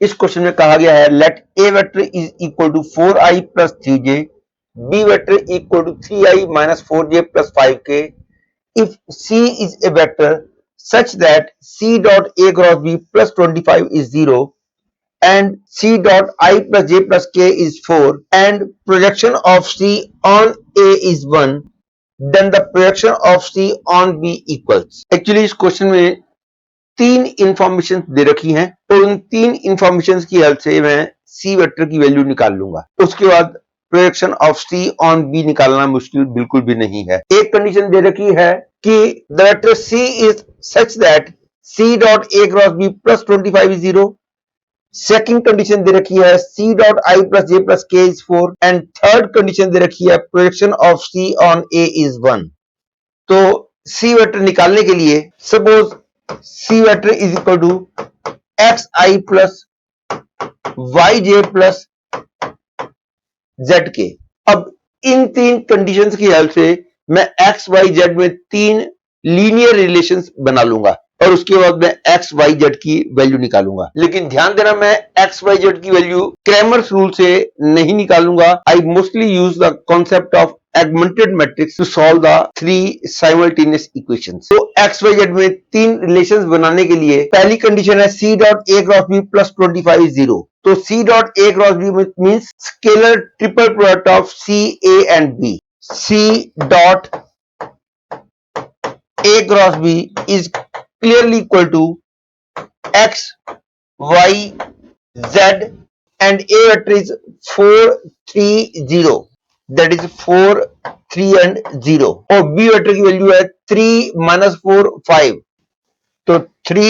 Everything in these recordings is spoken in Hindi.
इस क्वेश्चन में कहा गया है let a vector is equal to 4i plus 3j, B vector equal to 3i minus 4j plus 5k if c is a vector such that c dot a cross b plus 25 is 0 and c dot I plus j plus k is 4 and projection of c on a is 1, then the projection of c on b equals. Actually इस क्वेश्चन में तीन इंफॉर्मेशन दे रखी हैं और उन तीन इंफॉर्मेशन की हेल्प से मैं सी वेक्टर की वैल्यू निकाल लूंगा। उसके बाद projection of C on B निकालना मुश्किल बिल्कुल भी नहीं है। एक कंडीशन दे रखी है कि the vector C is such that C dot A cross B plus 25 is 0। Second condition दे रखी है C dot I plus J plus K is 4 and third condition दे रखी है projection of C on A is 1। तो सी वेक्टर निकालने के लिए suppose C vector is equal to X I plus Y J plus Z K. अब इन तीन कंडीशंस की हेल्प से मैं एक्स वाई जेड में तीन लीनियर रिलेशंस बना लूंगा और उसके बाद मैं एक्स वाई जेड की वैल्यू निकालूंगा। लेकिन ध्यान देना मैं एक्स वाई जेड की वैल्यू क्रैमर्स रूल से नहीं निकालूंगा। I mostly use the concept of augmented matrix to solve the three simultaneous equations. तो x y z में तीन रिलेशंस बनाने के लिए पहली कंडीशन है c dot a cross b plus 25 is 0। तो c dot a cross b means scalar triple product of c a and b। c dot a cross b is clearly equal to x y z and a vector is 4 3 0, that is 4 3 and 0 और b वेक्टर की वैल्यू है 3 minus 4 5। तो 3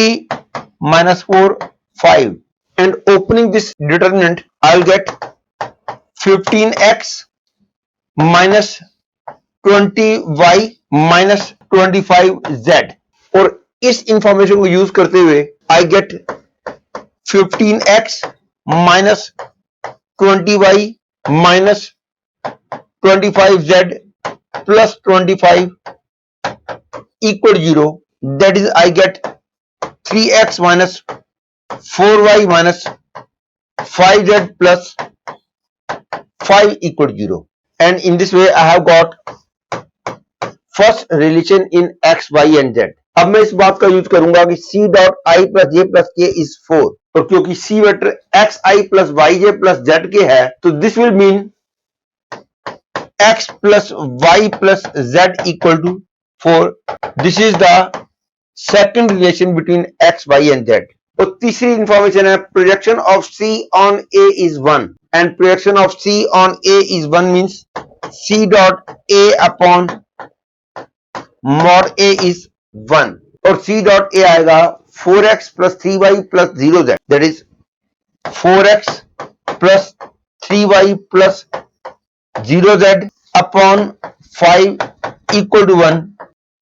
minus 4 5 and opening this determinant I'll get 15x minus 20y minus 25z और इस इंफॉर्मेशन को यूज करते हुए I get 15x minus 20y minus 25z plus 25 equal to 0, that is I get 3x minus 4y minus 5z plus 5 equal to 0 and in this way I have got first relation in x, y and z। अब मैं इस बात का यूज करूंगा कि c dot I plus J plus K is 4 और क्योंकि c vector x I plus Y J plus Z के है तो this will mean x plus y plus z equal to 4. This is the second relation between x, y and z. और तीसरी इंफॉर्मेशन है projection of c on a is 1 and projection of c on a is 1 means c dot a upon mod a is 1 और c dot a आएगा 4x plus 3y plus 0z, that is 4x plus 3y plus 0z upon 5 equal to 1,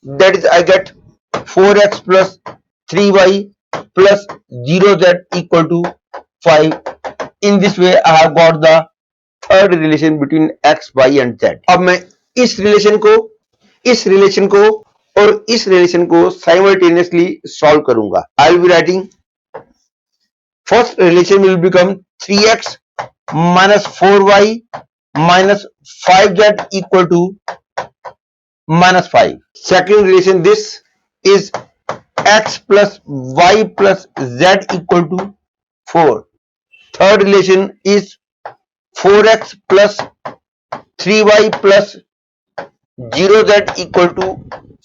that is I get 4x plus 3y plus 0z equal to 5. In this way I have got the third relation between x, y and z. अब मैं इस रिलेशन को और इस रिलेशन को साइमल्टेनियसली सॉल्व करूंगा। I will be writing first relation will become 3x minus 4y minus 5z equal to minus 5. Second relation, this is x plus y plus z equal to 4. Third relation is 4x plus 3y plus 0z equal to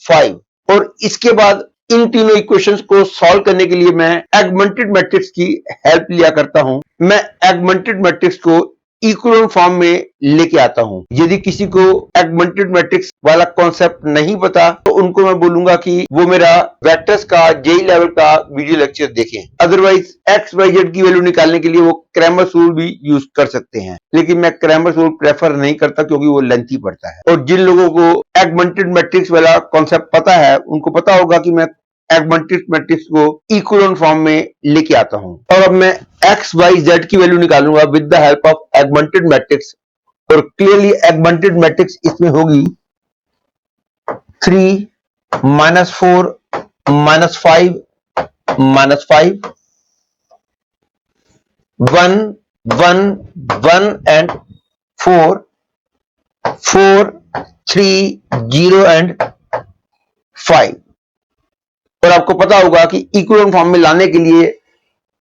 5 और इसके बाद इन तीनों इक्वेशंस को सॉल्व करने के लिए मैं एगमेंटेड मैट्रिक्स की हेल्प लिया करता हूं। मैं एगमेंटेड मैट्रिक्स को इक्विवेलेंट फॉर्म में लेके आता हूं। यदि किसी को एगमेंटेड मैट्रिक्स वाला कॉन्सेप्ट नहीं पता तो उनको मैं बोलूंगा कि वो मेरा वेक्टर्स का जेई लेवल का वीडियो लेक्चर देखें। अदरवाइज एक्स वाई जेड की वैल्यू निकालने के लिए वो क्रैमर्स रूल भी यूज कर सकते हैं, लेकिन मैं क्रैमर्स रूल प्रेफर नहीं करता क्योंकि वो लेंथी पड़ता है। और जिन लोगों को एगमेंटेड मैट्रिक्स वाला कॉन्सेप्ट पता है उनको पता होगा कि मैं एगमेंटेड मैट्रिक्स को इक्विवेलेंट फॉर्म में लेके आता हूं। और अब मैं एक्स वाई जेड की वैल्यू निकालूंगा with the help of augmented matrix और क्लियरली एगमेंटेड मैट्रिक्स इसमें होगी 3 minus 4 minus 5 minus 5 1 1 1 and 4 4 3 0 and 5। और आपको पता होगा कि इक्विवेलेंट फॉर्म में लाने के लिए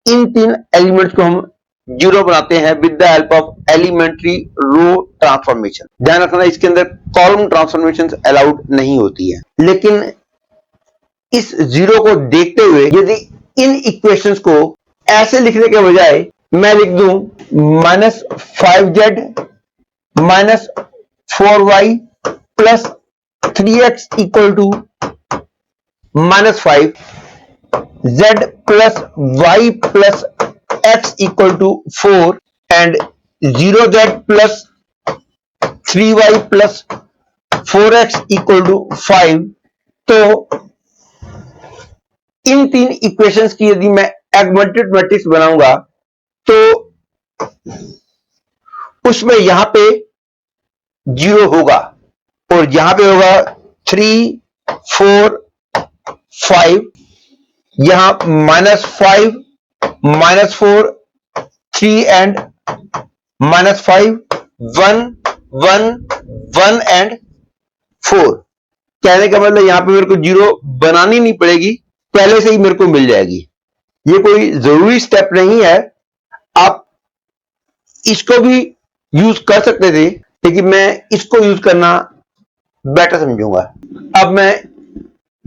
इन तीन एलिमेंट्स को हम जीरो बनाते हैं with the help of elementary row transformation. ध्यान रखना इसके अंदर कॉलम ट्रांसफॉर्मेशन अलाउड नहीं होती है। लेकिन इस जीरो को देखते हुए यदि इन इक्वेशंस को ऐसे लिखने के बजाय मैं लिख दूं -5z minus 4y plus 3x equal to -5, z plus y plus x equal to 4 and 0z plus 3y plus 4x equal to 5। तो इन तीन इक्वेशंस की यदि मैं एगमेंटेड मैट्रिक्स बनाऊंगा तो उसमें यहां पे 0 होगा और यहां पे होगा 3 4 5, यहां -5 -4 3 एंड -5 1 1 1 एंड 4। कहने का मतलब यहां पे मेरे को 0 बनानी नहीं पड़ेगी, पहले से ही मेरे को मिल जाएगी। ये कोई जरूरी स्टेप नहीं है, आप इसको भी यूज कर सकते थे, लेकिन मैं इसको यूज करना बेटर समझूंगा। अब मैं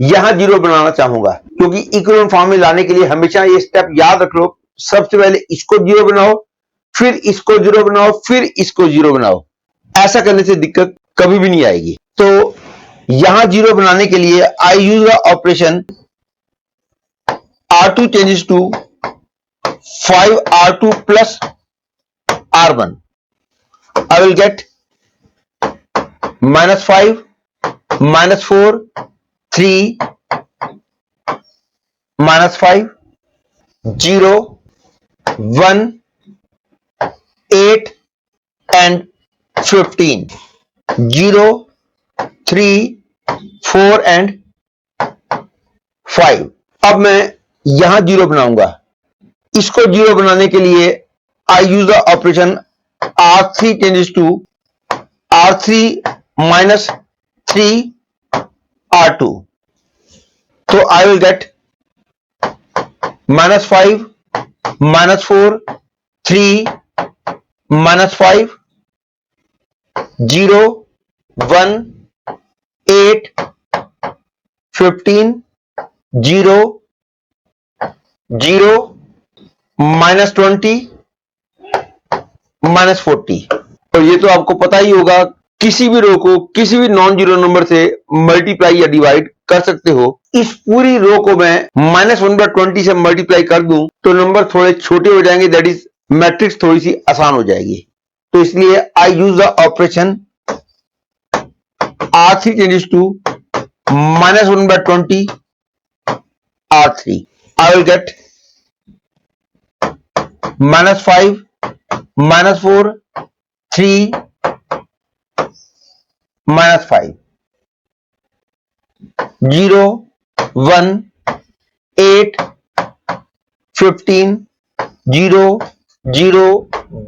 यहां 0 बनाना चाहूंगा क्योंकि इक्विवेलेंट फॉर्म में लाने के लिए हमेशा ये स्टेप याद रख लो, सबसे पहले इसको 0 बनाओ, फिर इसको 0 बनाओ, फिर इसको 0 बनाओ। ऐसा करने से दिक्कत कभी भी नहीं आएगी। तो यहां 0 बनाने के लिए I use the operation R2 changes to 5R2 plus R1। I will get -5 -4 3 -5 0 1 8 and 15 0 3 4 and 5। अब मैं यहां 0 बनाऊंगा। इसको 0 बनाने के लिए I use the operation R3 changes to R3 minus 3 R2। तो आई विल गेट -5 -4 3 -5 0 1 8 15 0 0 -20 -40। और ये तो आपको पता ही होगा, किसी भी रो को किसी भी नॉन जीरो नंबर से मल्टीप्लाई या डिवाइड कर सकते हो। इस पूरी रो को मैं -1/20 से मल्टीप्लाई कर दूं तो नंबर थोड़े छोटे हो जाएंगे, दैट इज मैट्रिक्स थोड़ी सी आसान हो जाएगी। तो इसलिए I use the operation R3 changes to -1/20 R3। I will get -5 -4 3 -5 0 1 8 15 0 0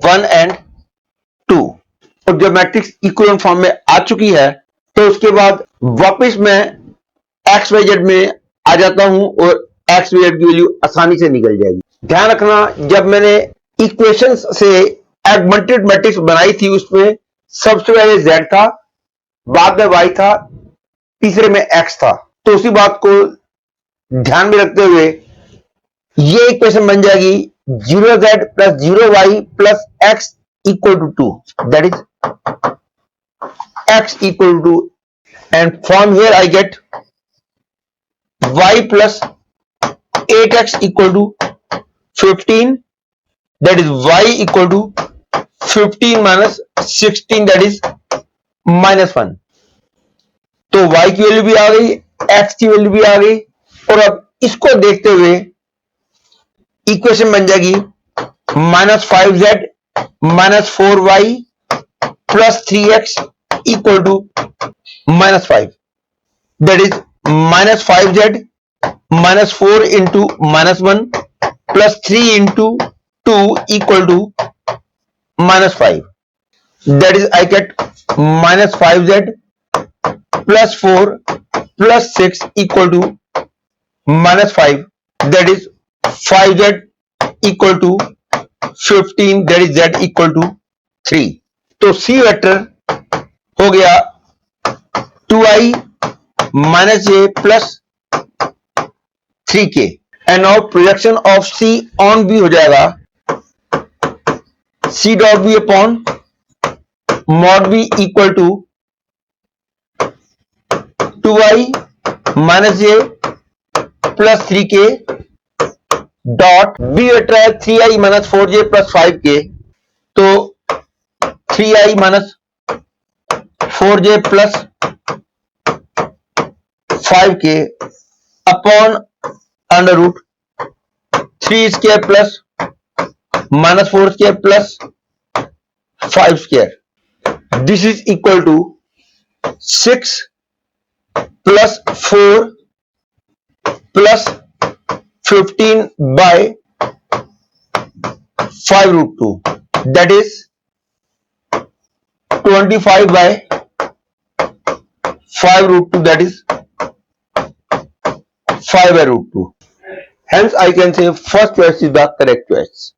1 and 2। और जब मैट्रिक्स इक्विवेलेंट फॉर्म में आ चुकी है तो उसके बाद वापस मैं एक्स वाई जेड में आ जाता हूं और एक्स वाई जेड की वैल्यू आसानी से निकल जाएगी। ध्यान रखना, जब मैंने इक्वेशंस से एगमेंटेड मैट्रिक्स बनाई थी उसमें सबसे पहले z था, बाद में y था, तीसरे में x था। तो उसी बात को ध्यान में रखते हुए ये इक्वेशन बन जाएगी 0z plus 0y plus x equal to 2, that is x equal to, and from here I get y plus 8x equal to 15, that is y equal to 15 minus 16, that is -1। तो y की वैल्यू भी आ गई, x की वैल्यू भी आ गई, और अब इसको देखते हुए इक्वेशन बन जाएगी -5z -4y plus 3x equal to -5, that is -5z -4 into -1 plus 3 into 2 equal to minus 5. That is, I get minus 5z plus 4 plus 6 equal to minus 5. That is 5z equal to 15. That is z equal to 3. तो C वेक्टर हो गया 2i minus j plus 3k. And now projection of C on B हो जाएगा C dot B upon mod B equal to 2i minus j plus 3k dot B vector है 3i minus 4j plus 5k. तो 3i minus 4j plus 5k upon under root 3 square plus minus 4 square plus 5 square. This is equal to 6 plus 4 plus 15 by 5 root 2. That is 25 by 5 root 2. That is 5 by root 2. Hence, I can say first choice is the correct choice.